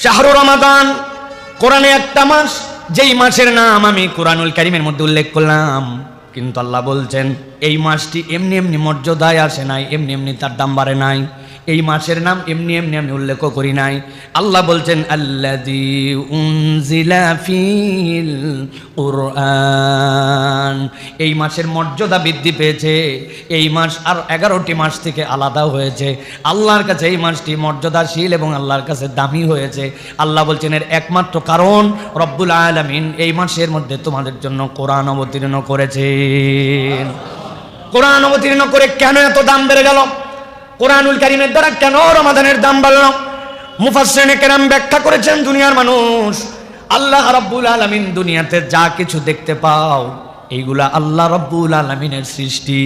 শাহরু রমাদান কোরআনে একটা মাস, যেই মাসের নাম আমি কোরআনুল কারীমের মধ্যে উল্লেখ করলাম, কিন্তু আল্লাহ বলছেন এই মাসটি এমনি এমনি মর্যাদায় আসে নাই, এমনি এমনি তার দাম বাড়ে নাই। এই মাসের নাম এমনি এমনি আমি উল্লেখ করি নাই। আল্লাহ বলছেন আল্লাযী উনজিলা ফিল কুরআন, এই মাসের মর্যাদা বৃদ্ধি পেয়েছে। এই মাস আর 11টি মাস থেকে আলাদা হয়েছে। আল্লাহর কাছে এই মাসটি মর্যাদাশীল এবং আল্লাহর কাছে দামি হয়েছে। আল্লাহ বলছেন এর একমাত্র কারণ রব্বুল আলামিন এই মাসের মধ্যে তোমাদের জন্য কোরআন অবতীর্ণ করেছেন। কোরআন অবতীর্ণ করে কেন এত দাম বেড়ে গেল? কোরআনুল কারীমের দ্বারা কেন রমাদানের দাম বাড়ল? মুফাসসিরিনে কেরাম ব্যাখ্যা করেছেন, দুনিয়ার মানুষ, আল্লাহ রাব্বুল আলামিন দুনিয়াতে যা কিছু দেখতে পাও এইগুলা আল্লাহ রাব্বুল আলামিনের সৃষ্টি।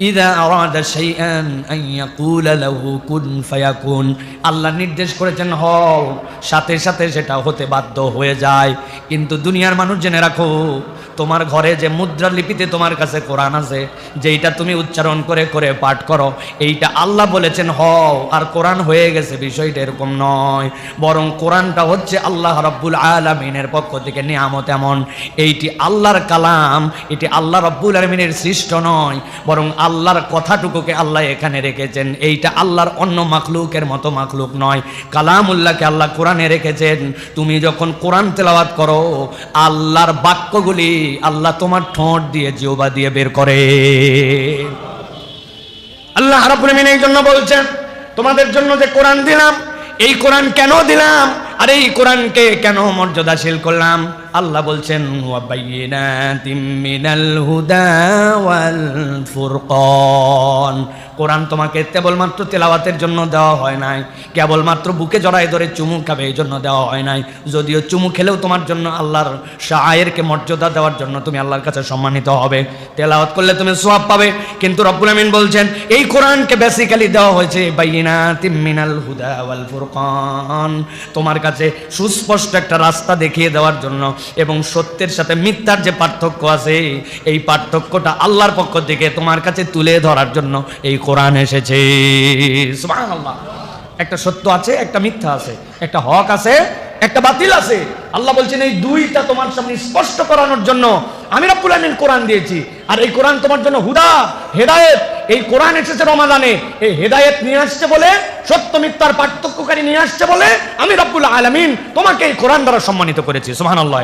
ইযা আরাদা শাইআন আন ইয়াকুলা লাহু কুন ফায়াকুন, আল্লাহ নির্দেশ করেছেন হও, সাথে সাথে সেটা হতে বাধ্য হয়ে যায়। কিন্তু দুনিয়ার মানুষ জেনে রাখো, তোমার ঘরে যে মুদ্রা লিপিতে তোমার কাছে কোরআন আছে, যেইটা তুমি উচ্চারণ করে করে পাঠ করো, এইটা আল্লাহ বলেছেন হও আর কোরআন হয়ে গেছে, বিষয়টা এরকম নয়। বরং কোরআনটা হচ্ছে আল্লাহ রাব্বুল আলামিনের পক্ষ থেকে নিয়ামত। এমন এইটি আল্লাহর কালাম, এটি আল্লাহ রাব্বুল আলামিনের সৃষ্ট নয়, বরং আল্লাহর কথাটুকুকে আল্লাহ এখানে রেখেছেন। এইটা আল্লাহর অন্য মাখলুকের মতো মাখলুক নয়। কালামুল্লাহকে আল্লাহ কোরআনে রেখেছেন। তুমি যখন কোরআন তেলাওয়াত করো, আল্লাহর বাক্যগুলি আল্লাহ তোমার ঠোঁট দিয়ে, জিহ্বা দিয়ে বের করে। আল্লাহ রাব্বুল আলামিন এই জন্য বলছেন তোমাদের জন্য যে কোরআন দিলাম, এই কোরআন কেন দিলাম আর এই কোরআনকে কেন মর্যাদাশীল করলাম? আল্লাহ বলছেন ওয়া বাইয়িনাতিম মিনাল হুদা ওয়াল ফুরকান, কোরআন তোমাকে কেবলমাত্র তেলাওয়াতের জন্য দেওয়া হয় নাই, কেবলমাত্র বুকে জড়ায় ধরে চুমু খাবে এই জন্য দেওয়া হয় নাই। যদিও চুমু খেলেও তোমার জন্য আল্লাহর শায়েরকে মর্যাদা দেওয়ার জন্য তুমি আল্লাহর কাছে সম্মানিত হবে, তেলাওয়াত করলে তুমি সওয়াব পাবে। কিন্তু রব্বুল আমিন বলছেন এই কোরআনকে বেসিক্যালি দেওয়া হয়েছে বাইয়িনাতিম মিনাল হুদা ওয়াল ফুরকান, তোমার কাছে সুস্পষ্ট একটা রাস্তা দেখিয়ে দেওয়ার জন্য, এবং সত্যের সাথে মিথ্যার যে পার্থক্য আছে এই পার্থক্যটা আল্লাহর পক্ষ থেকে তোমার কাছে তুলে ধরার জন্য এই কোরআন এসেছে। সুবহানাল্লাহ। একটা সত্য আছে, একটা মিথ্যা আছে, একটা হক আছে, একটা বাতিল আছে। আল্লাহ বলছেন এই দুইটা তোমার সামনে স্পষ্ট করানোর জন্য আমি রব্বুল আমিন কোরআন দিয়েছি। আর এই কোরআন তোমার জন্য হুদা, হেদায়েত। এই কোরআন এসেছে রমাদানে, এই হেদায়েত নিয়ে আসছে বলে, সত্য মিথ্যার পার্থক্যকারী নিয়ে আসছে বলে আমি রব্বুল আলামিন তোমাকে এই কোরআন দ্বারা সম্মানিত করেছি। সুবহানাল্লাহ।